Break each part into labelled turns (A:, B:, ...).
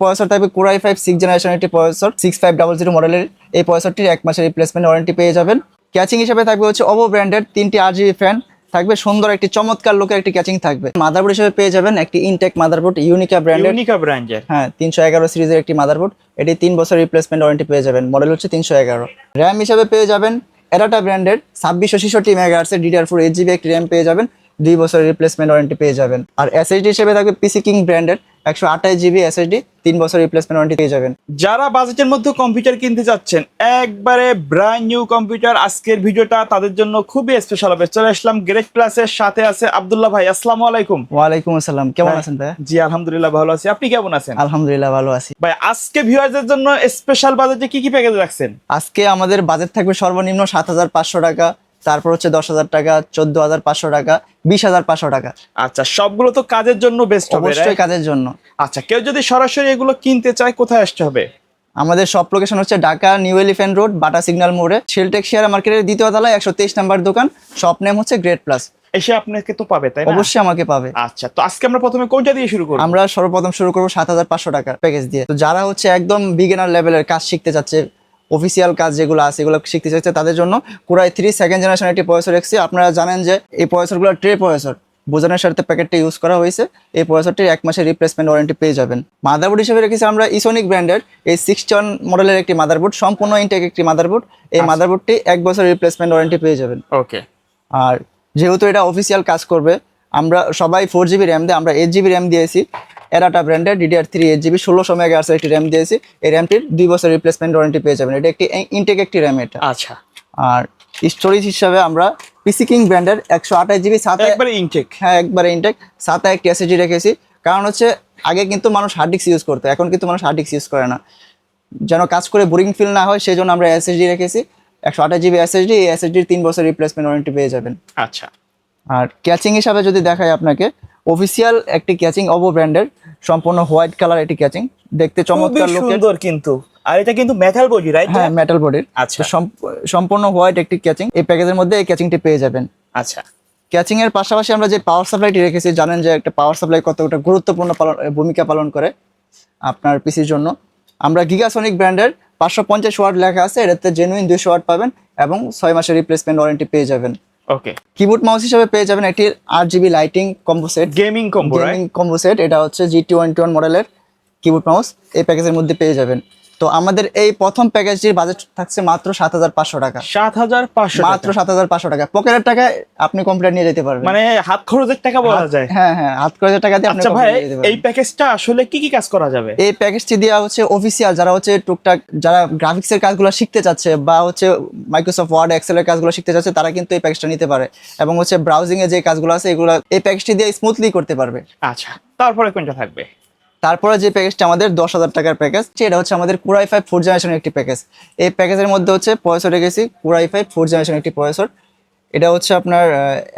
A: Processor থাকবে Core i5 6th generation একটি processor 6500 মডেলের। এই প্রসেসরটির 1 মাসের রিপ্লেসমেন্ট ওয়ারেন্টি পেয়ে যাবেন। ক্যাচিং হিসেবে থাকবে হচ্ছে OPPO ব্র্যান্ডের 3টি RGB ফ্যান থাকবে, সুন্দর একটি চমৎকার লুকের একটি ক্যাচিং থাকবে। মাদারবোর্ড হিসেবে পেয়ে যাবেন একটি ইনটেক মাদারবোর্ড ইউনিকা ব্র্যান্ডের। হ্যাঁ, 311 সিরিজের একটি মাদারবোর্ড। এটি 3 বছর রিপ্লেসমেন্ট ওয়ারেন্টি পেয়ে যাবেন। মডেল হচ্ছে 311। র্যাম হিসেবে পেয়ে যাবেন এডাটা ব্র্যান্ডের 2666 মেগাহার্টজের DDR4 8GB একটি র্যাম পেয়ে যাবেন। 2 বছরের রিপ্লেসমেন্ট ওয়ারেন্টি পেয়ে যাবেন। আর এসএসডি হিসেবে থাকবে পিসি কিং ব্র্যান্ডের 128GB এসএসডি, 3 বছর রিপ্লেসমেন্ট ওয়ারেন্টি পেয়ে যাবেন।
B: যারা বাজেটের মধ্যে কম্পিউটার কিনতে যাচ্ছেন, একবারে ব্র্যান্ড নিউ কম্পিউটার, আজকের ভিডিওটা তাদের জন্য খুবই স্পেশাল হবে। চলে আসলাম গ্রেট প্লাসের সাথে আছে আব্দুল্লাহ ভাই। আসসালামু আলাইকুম।
A: ওয়ালাইকুম আসসালাম, কেমন আছেন ভাই?
B: জি আলহামদুলিল্লাহ ভালো আছি, আপনি কেমন আছেন?
A: আলহামদুলিল্লাহ ভালো আছি
B: ভাই। আজকে ভিউয়ারদের জন্য স্পেশাল বাজেটে কি কি প্যাকেজ রাখছেন?
A: আজকে আমাদের বাজেট থাকবে সর্বনিম্ন 7500 টাকা, তারপর হচ্ছে 10,000 টাকা, 14,500 টাকা, 20,500 টাকা।
B: আচ্ছা, সবগুলো তো কাজের জন্য বেস্ট হবে,
A: অবশ্যই কাজের জন্য।
B: আচ্ছা, কেউ যদি সরাসরি এগুলো কিনতে চায় কোথায় আসতে হবে?
A: আমাদের সব লোকেশন হচ্ছে ঢাকা নিউ এলিফ্যান্ট রোড, বাটা সিগন্যাল মোড়ে, শেলটেক শেয়ার মার্কেটের 2য় তলায় 123 নাম্বার দোকান। শপ নেম হচ্ছে গ্রেট প্লাস।
B: এসে আপনাকে তো পাবে, তাই না?
A: অবশ্যই আমাকে পাবে।
B: আচ্ছা, তো আজকে আমরা প্রথমে কোনটা দিয়ে শুরু করব?
A: আমরা সর্বপ্রথম শুরু করব 7,500 টাকার প্যাকেজ দিয়ে। তো যারা হচ্ছে একদম বিগিনার লেভেলের কাজ শিখতে চাচ্ছে, অফিসিয়াল কাজ যেগুলো আছে এগুলো শিখতে চাচ্ছে, তাদের জন্য Core i3 2nd জেনারেশন একটি প্রসেসর রেখেছি। আপনারা জানেন যে এই প্রসেসরগুলো ট্রে প্রসেসর, বোঝানোর সাথে প্যাকেটটা ইউজ করা হয়েছে। এই প্রসেসরটির 1 মাসের রিপ্লেসমেন্ট ওয়ারেন্টি পেয়ে যাবেন। মাদারবোর্ড হিসেবে রেখেছি আমরা ইসোনিক ব্র্যান্ডের এই 61 মডেলের একটি মাদারবোর্ড, সম্পূর্ণ ইনটেক একটি মাদারবোর্ড। এই মাদারবোর্ডটি 1 বছর রিপ্লেসমেন্ট ওয়ারেন্টি পেয়ে যাবেন।
B: ওকে।
A: আর যেহেতু এটা অফিসিয়াল কাজ করবে, আমরা সবাই 4GB র্যাম দিয়ে, আমরা 8GB র্যাম দিয়েছি। এডাটা ব্র্যান্ডের DDR3 8GB 1600 মেগাহার্টজের একটি র্যাম দিয়েছি। এই র্যামটির 2 বছর রিপ্লেসমেন্ট ওয়ারেন্টি পেয়ে যাবেন। এটা একটি ইনটেক একটি র্যাম এটা।
B: আচ্ছা।
A: আর স্টোরেজ হিসাবে আমরা পিসি কিং ব্র্যান্ডের 128GB সাথে
B: একবারে ইনটেক।
A: হ্যাঁ, একবারে ইনটেক সাথে একটি এসএসডি রেখেছি। কারণ হচ্ছে আগে কিন্তু মানুষ হার্ড ডিস্ক ইউজ করতো, এখন কিন্তু মানুষ হার্ড ডিস্ক ইউজ করে না। যেন কাজ করে বোরিং ফিল না হয়, সেই জন্য আমরা এসএসডি রেখেছি 128GB এসএসডি। এই এসএসডির 3 বছর রিপ্লেসমেন্ট ওয়ারেন্টি পেয়ে যাবেন।
B: আচ্ছা।
A: আর ক্যাচিং হিসাবে যদি দেখাই আপনাকে, অফিসিয়াল একটি ক্যাচিং OPPO ব্র্যান্ডের, সম্পূর্ণ হোয়াইট কালার একটি ক্যাচিং, দেখতে চমৎকার লুকের,
B: সুন্দর কিন্তু। আর এটা কিন্তু মেটাল বডি, রাইট?
A: হ্যাঁ, মেটাল বডির।
B: আচ্ছা।
A: সম্পূর্ণ হোয়াইট একটি ক্যাচিং, এই প্যাকেজের মধ্যে এই ক্যাচিংটি পেয়ে যাবেন।
B: আচ্ছা।
A: ক্যাচিং এর পাশাপাশি আমরা যে পাওয়ার সাপ্লাইটি রেখেছি, জানেন যে একটা পাওয়ার সাপ্লাই কতটা গুরুত্বপূর্ণ ভূমিকা পালন করে আপনার পিসির জন্য। আমরা গিগাসনিক ব্র্যান্ডের 550 ওয়াট লেখা আছে, এটাতে জেনুইন 200 ওয়াট পাবেন এবং 6 মাসের রিপ্লেসমেন্ট ওয়ারেন্টি পেয়ে যাবেন।
B: ওকে।
A: কিবোর্ড মাউস হিসেবে পেয়ে যাবেন একটি 8GB lighting combo set,
B: gaming combo
A: set. এটা হচ্ছে G21 মডেলের কিবোর্ড মাউস, এই প্যাকেজের মধ্যে পেয়ে যাবেন। তো আমাদের এই প্রথম প্যাকেজটির বাজেট থাকছে মাত্র 7,500 টাকা।
B: 7,500
A: মাত্র 7,500 টাকা। পকেটের টাকায় আপনি কম্পিউটার নিয়ে যেতে পারবেন,
B: মানে হাত খরচের টাকা বলা যায়।
A: হ্যাঁ হ্যাঁ, হাত খরচের টাকা দিয়ে আপনি
B: আচ্ছা ভাই,
A: কম্পিউটার নিয়ে যেতে পারবেন।
B: এই প্যাকেজটা আসলে কি কি কাজ করা যাবে?
A: এই প্যাকেজটি দেওয়া হচ্ছে অফিসিয়াল যারা হচ্ছে টুকটাক, যারা গ্রাফিক্সের কাজগুলো শিখতে চাচ্ছে বা হচ্ছে মাইক্রোসফট ওয়ার্ড এক্সেলের কাজগুলো শিখতে চাচ্ছে, তারা কিন্তু এই প্যাকেজটা নিতে পারে। এবং হচ্ছে ব্রাউজিং এ যে কাজগুলো আছে এগুলো এই প্যাকেজটি দিয়ে স্মুথলি করতে পারবে।
B: আচ্ছা, তারপরে কোনটা থাকবে?
A: তারপরে যে প্যাকেজটা আমাদের 10,000 টাকার প্যাকেজ, এটা হচ্ছে আমাদের Core i5 4th জেনারেশনের একটি প্যাকেজ। এই প্যাকেজের মধ্যে হচ্ছে প্রসেসর রেখেছি Core i5 4th জেনারেশনের একটি প্রসেসর। এটা হচ্ছে আপনার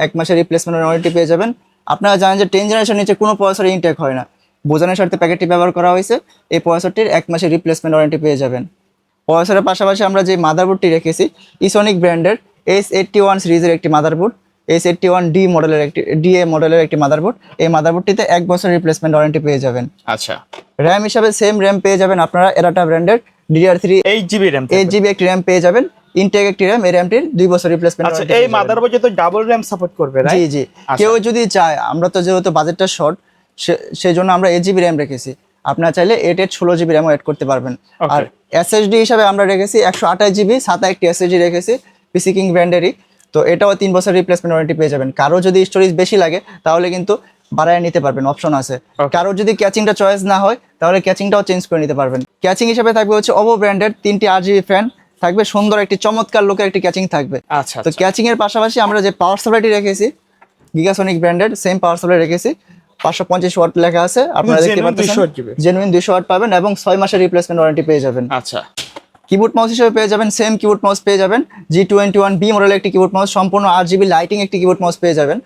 A: 1 মাসের রিপ্লেসমেন্ট ওয়ারেন্টি পেয়ে যাবেন। আপনারা জানেন যে 10 জেনারেশন নিচে কোনো প্রসেসর ইনটেক হয় না, বোঝানোর স্বার্থে প্যাকেটটি ব্যবহার করা হয়েছে। এই প্রসেসরটির 1 মাসের রিপ্লেসমেন্ট ওয়ারেন্টি পেয়ে যাবেন। প্রসেসরের পাশাপাশি আমরা যে মাদারবোর্ডটি রেখেছি ইসোনিক ব্র্যান্ডের S81 সিরিজের একটি মাদারবোর্ড, S81D মডেলের একটি মাদারবোর্ড। এই মাদারবোর্ডটিতে 1 বছর রিপ্লেসমেন্ট ওয়ারেন্টি পেয়ে যাবেন।
B: আচ্ছা।
A: র্যাম হিসাবে সেম র্যাম পেয়ে যাবেন আপনারা এডাটা ব্র্যান্ডের DDR3
B: 8GB র্যাম।
A: 8GB একটি র্যাম পেয়ে যাবেন, ইনটেক একটি র্যাম। এই র্যামটির 2 বছর রিপ্লেসমেন্ট।
B: আচ্ছা, এই মাদারবোর্ডে তো ডাবল র্যাম সাপোর্ট করবে, রাইট?
A: জি জি। কেউ যদি চায়, আমরা তো যেহেতু বাজেটটা শর্ট, সেই জন্য আমরা 8GB র্যাম রেখেছি। আপনারা চাইলে 16GB র্যামও অ্যাড করতে পারবেন। আর এসএসডি হিসাবে আমরা রেখেছি 128GB, সাথে একটি এসএসডি রেখেছি পিসি কিং ব্র্যান্ডেরই। তো এটাও 3 বছর রিপ্লেসমেন্ট ওয়ারেন্টি পেয়ে যাবেন। কারো যদি স্টোরেজ বেশি লাগে তাহলে কিন্তু বাড়ায় নিতে পারবেন, অপশন আছে। কারো যদি ক্যাচিংটা চয়েস না হয় তাহলে ক্যাচিংটাও চেঞ্জ করে নিতে পারবেন। ক্যাচিং হিসেবে থাকবে হচ্ছে OPPO ব্র্যান্ডের 3টি RGB ফ্যান থাকবে, সুন্দর একটি চমৎকার লুকের একটি ক্যাচিং থাকবে।
B: আচ্ছা।
A: তো ক্যাচিং এর পাশাপাশি আমরা যে পাওয়ার সাপ্লাইটি রেখেছি গিগাসনিক ব্র্যান্ডের সেম পাওয়ার সাপ্লাই রেখেছি, 550 ওয়াট লেখা আছে, আপনারা দেখতে পাচ্ছেন জেনুইন 200 ওয়াট পাবেন এবং 6 মাসের রিপ্লেসমেন্ট ওয়ারেন্টি পেয়ে যাবেন।
B: আচ্ছা।
A: কিবোর্ড মাউস হিসেবে পেয়ে যাবেন সেম কিবোর্ড মাউস পেয়ে যাবেন, G21B মডেলের একটি কিবোর্ড মাউস, সম্পূর্ণ RGB লাইটিং একটি কিবোর্ড মাউস পেয়ে যাবেন।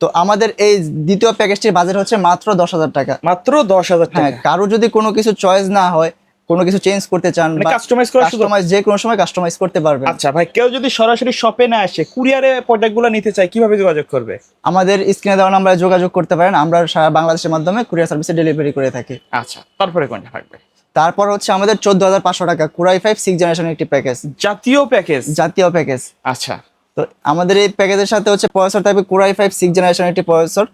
A: তো আমাদের এই দ্বিতীয় প্যাকেজটির বাজেট হচ্ছে মাত্র 10,000 টাকা।
B: মাত্র 10,000 টাকা।
A: হ্যাঁ, কারো যদি কোনো কিছু চয়েস না হয়, কোনো কিছু চেঞ্জ করতে চান
B: মানে
A: বা
B: কাস্টমাইজ করার সুযোগ।
A: কাস্টমাইজ যে কোনো সময় কাস্টমাইজ করতে পারবেন।
B: আচ্ছা ভাই, কেউ যদি সরাসরি শপে না আসে কুরিয়ারে প্রোডাক্টগুলো নিতে চায় কিভাবে যোগাযোগ করবে?
A: আমাদের স্ক্রিনে দেওয়া নাম্বারে যোগাযোগ করতে পারেন, আমরা সারা বাংলাদেশের মাধ্যমে কুরিয়ার সার্ভিসে ডেলিভারি করে থাকি।
B: আচ্ছা, তারপরে কোনটা থাকবে?
A: তারপর হচ্ছে আমাদের 14,500 টাকা কোরাই 5 6 জেনারেশনের একটি প্যাকেজ,
B: জাতীয় প্যাকেজ।
A: জাতীয় প্যাকেজ।
B: আচ্ছা,
A: তো আমাদের এই প্যাকেজের সাথে হচ্ছে প্রসেসর থাকবে কোরাই 5 6 জেনারেশনের একটি প্রসেসর,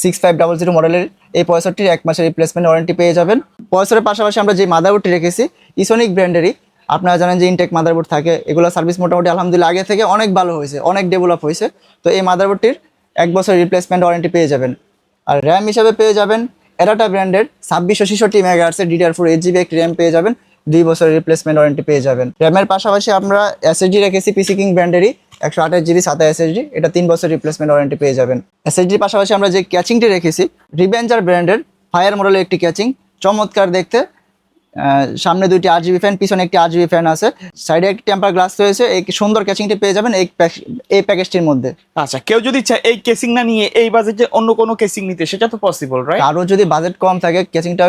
A: 6500 মডেলের। এই প্রসেসরটির 1 মাসের রিপ্লেসমেন্ট ওয়ারেন্টি পেয়ে যাবেন। প্রসেসরের পাশাপাশি আমরা যে মাদারবোর্ডটি রেখেছি ইসোনিক ব্র্যান্ডেরই, আপনারা জানেন যে ইনটেক মাদারবোর্ড থাকে, এগুলো সার্ভিস মোটামুটি আলহামদুলিল্লাহ আগে থেকে অনেক ভালো হয়েছে, অনেক ডেভেলপ হয়েছে। তো এই মাদারবোর্ডটির 1 বছর রিপ্লেসমেন্ট ওয়ারেন্টি পেয়ে যাবেন। আর র্যাম হিসাবে পেয়ে যাবেন এরাটা ব্র্যান্ডের 2666 মেগাহার্টজের DDR4 8GB একটি র্যাম পেয়ে যাবেন, 2 বছরের রিপ্লেসমেন্ট ওয়ারেন্টি পেয়ে যাবেন। র্যামের পাশাপাশি আমরা এসএসডি রেখেছি পিসি কিং ব্র্যান্ডেরই 128GB SATA এসএসডি, এটা 3 বছর রিপ্লেসমেন্ট ওয়ারেন্টি পেয়ে যাবেন। এসএসডির পাশাপাশি আমরা যে ক্যাচিংটি রেখেছি রিভেঞ্জার ব্র্যান্ডের ফায়ার মডেলের একটি ক্যাচিং, চমৎকার দেখতে। সামনে 2টি RGB ফ্যান, পিছনে একটি RGB ফ্যান আছে, সাইডে একটি টেম্পার গ্লাস রয়েছে। এই সুন্দর ক্যাচিংটি পেয়ে যাবেন এই প্যাকেজটির মধ্যে।
B: আচ্ছা, কেউ যদি চায় এই কেসিং না নিয়ে এই বাজেটে অন্য কোনো কেসিং নিতে, সেটা তো পসিবল, রাইট?
A: আরও যদি বাজেট কম থাকে ক্যাচিংটা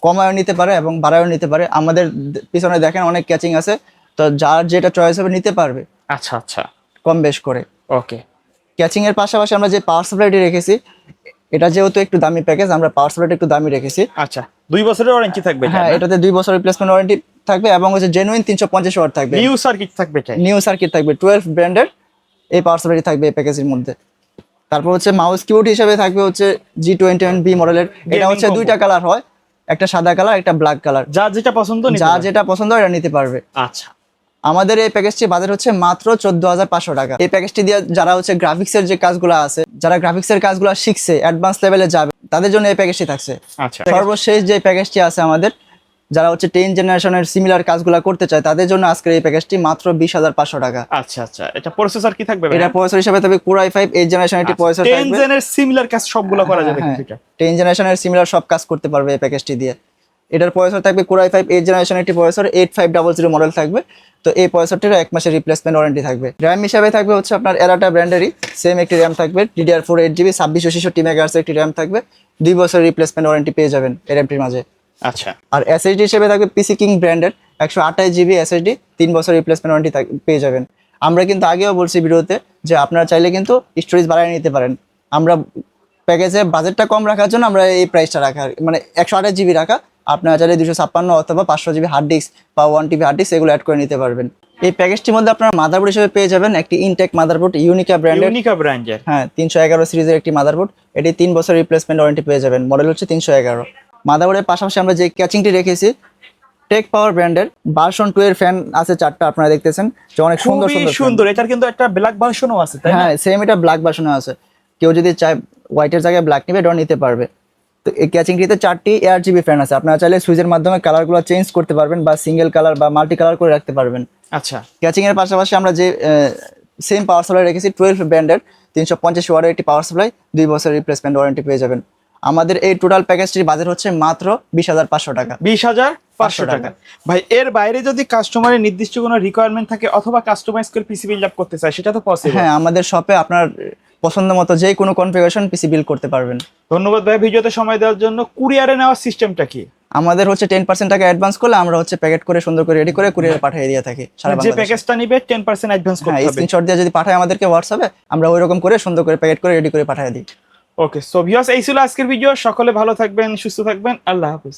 A: কমায়ও নিতে পারে এবং বাড়ায়ও নিতে পারে। আমাদের পিছনে দেখেন অনেক ক্যাচিং আছে, তো যার যেটা চয়েস হবে নিতে পারবে
B: আচ্ছা আচ্ছা,
A: কম বেশ করে।
B: ওকে।
A: ক্যাচিং এর পাশাপাশি আমরা যে পাওয়ার সাপ্লাইটি রেখেছি, এটা যেহেতু একটু দামি প্যাকেজ, আমরা পাওয়ার সাপ্লাইটা একটু দামি রেখেছি।
B: আচ্ছা, 2 বছরের ওয়ারেন্টি থাকবে?
A: হ্যাঁ, এটাতে 2 বছর রিপ্লেসমেন্ট ওয়ারেন্টি থাকবে এবং হচ্ছে জেনুইন 350 ওয়াট থাকবে,
B: নিউ সার্কিট থাকবে, চাই
A: নিউ সার্কিট থাকবে, 12 ব্র্যান্ডের এই পাওয়ার সাপ্লাইটি থাকবে এই প্যাকেজের মধ্যে। তারপর হচ্ছে মাউস কিবোর্ড হিসেবে থাকবে হচ্ছে G21B মডেলের, এটা হচ্ছে
B: combo।
A: 2টা কালার হয়, একটা সাদা কালার একটা ব্ল্যাক কালার,
B: যার যেটা পছন্দ নিতে
A: যা
B: পারবে।
A: যেটা পছন্দ হয় এটা নিতে পারবে।
B: আচ্ছা,
A: আমাদের এই প্যাকেজটি বাজেট হচ্ছে মাত্র 14,500 টাকা। এই প্যাকেজটি দিয়ে যারা হচ্ছে গ্রাফিক্সের যে কাজগুলো আছে, যারা গ্রাফিক্সের কাজগুলো শিখছে, অ্যাডভান্স লেভেলে যাবে, তাদের জন্য এই প্যাকেজটি থাকছে।
B: আচ্ছা।
A: সর্বশেষ যে প্যাকেজটি আছে আমাদের, যারা হচ্ছে 10 জেনারেশনের সিমিলার কাজগুলো করতে চায় তাদের জন্য আজকের এই প্যাকেজটি মাত্র 20,500 টাকা।
B: আচ্ছা আচ্ছা, এটা প্রসেসর কি থাকবে?
A: এটা প্রসেসর হিসেবে তবে কোরাই 5 8 জেনারেশনের একটি প্রসেসর
B: 10
A: থাকবে।
B: জেনের সিমিলার কাজ সবগুলো করা যাবে
A: হ্যাঁ,
B: কিন্তু এটা।
A: 10 জেনারেশনের সিমিলার সব কাজ করতে পারবে এই প্যাকেজটি দিয়ে। এটার প্রসেসর থাকবে কোরাই 5 8 জেনারেশনের একটি প্রসেসর, 8500 মডেল থাকবে। তো এই প্রসেসরটির 1 মাসের রিপ্লেসমেন্ট ওয়ারেন্টি থাকবে। র্যাম হিসাবে থাকবে হচ্ছে আপনার এরাটা ব্র্যান্ডেরই সেম একটি র্যাম থাকবে, DDR4 8GB 2666 মেগাহার্টজের একটি র্যাম থাকবে, 2 বছরের রিপ্লেসমেন্ট ওয়ারেন্টি পেয়ে যাবেন এই র্যামটির মাঝে।
B: আচ্ছা,
A: আর এসএসডি হিসেবে থাকবে পিসি কিং ব্র্যান্ডের 128GB এসএসডি, 3 বছর রিপ্লেসমেন্ট ওয়ারেন্টি পেয়ে যাবেন। আমরা কিন্তু আগেও বলছি ভিডিওতে যে আপনারা চাইলে কিন্তু স্টোরেজ বাড়ায় নিতে পারেন। আমরা প্যাকেজে বাজেটটা কম রাখার জন্য আমরা এই প্রাইসটা রাখা, মানে 128GB রাখা। আপনারা চাইলে 256 অথবা 500GB হার্ড ডিস্ক বা 1TB হার্ড ডিস্ক এগুলো অ্যাড করে নিতে পারবেন। এই প্যাকেজটির মধ্যে আপনারা মাদারবোর্ড হিসেবে পেয়ে যাবেন একটি ইনটেক মাদারবোর্ড, ইউনিকা ব্র্যান্ডের,
B: ইউনিকা ব্র্যান্ডের।
A: হ্যাঁ 311 সিরিজের একটি মাদারবোর্ড। এটি 3 বছর রিপ্লেসমেন্ট ওয়ারেন্টি পেয়ে যাবেন, মডেল হচ্ছে 311। মাদারবোর্ডের পাশাপাশি আমরা যে ক্যাচিংটি রেখেছি টেক পাওয়ার ব্র্যান্ডের ভার্সন 2 এর ফ্যান আছে 4টা, আপনারা দেখতেছেন যে অনেক সুন্দর
B: খুবই
A: সুন্দর
B: সুন্দর। এটার কিন্তু একটা ব্ল্যাক ভার্সনও আছে, তাই না?
A: হ্যাঁ, সেম এটা ব্ল্যাক ভার্সনও আছে। কেউ যদি চায় হোয়াইটের জায়গায় ব্ল্যাক নিবে এটা নিতে পারবে। তো এই ক্যাচিংটিতে 4টি ARGB ফ্যান আছে, আপনারা চাইলে সুইচের মাধ্যমে কালারগুলো চেঞ্জ করতে পারবেন বা সিঙ্গেল কালার বা মাল্টি কালার করে রাখতে পারবেন।
B: আচ্ছা,
A: ক্যাচিং এর পাশাপাশি আমরা যে সেম পাওয়ার সাপ্লাই রেখেছি 12 ব্র্যান্ডের 350 ওয়াটের একটি পাওয়ার সাপ্লাই, 2 বছর রিপ্লেসমেন্ট ওয়ারেন্টি পেয়ে যাবেন। আমাদের এই টোটাল প্যাকেজটির বাজেট হচ্ছে মাত্র 20,500 টাকা।
B: 20,500 টাকা। ভাই, এর বাইরে যদি কাস্টমারের নির্দিষ্ট কোনো রিকোয়ারমেন্ট থাকে অথবা কাস্টমাইজ করে পিসি বিল্ড আপ করতে চায়, সেটা তো পসিবল?
A: হ্যাঁ, আমাদের শপে আপনার পছন্দ মতো যে কোনো কনফিগারেশন পিসি বিল্ড করতে পারবেন।
B: ধন্যবাদ ভাই ভিডিওতে সময় দেওয়ার জন্য। কুরিয়ারে নেওয়ার সিস্টেমটা কি?
A: আমাদের হচ্ছে 10% টাকা অ্যাডভান্স করলে আমরা হচ্ছে প্যাকেট করে সুন্দর করে রেডি করে কুরিয়ারে পাঠিয়ে দিয়ে থাকি সারা
B: যে
A: বাংলাদেশে।
B: প্যাকেজটা নিবে 10% অ্যাডভান্স
A: হ্যাঁ,
B: করতে হবে।
A: স্ক্রিনশট দিয়ে যদি পাঠায় আমাদেরকে হোয়াটসঅ্যাপে, আমরা ওইরকম করে সুন্দর করে প্যাকেট করে রেডি করে পাঠিয়ে দিই।
B: ওকে, সো ভিউয়ার্স, এই ছিল আজকের ভিডিও। সকলে ভালো থাকবেন, সুস্থ থাকবেন। আল্লাহ হাফেজ।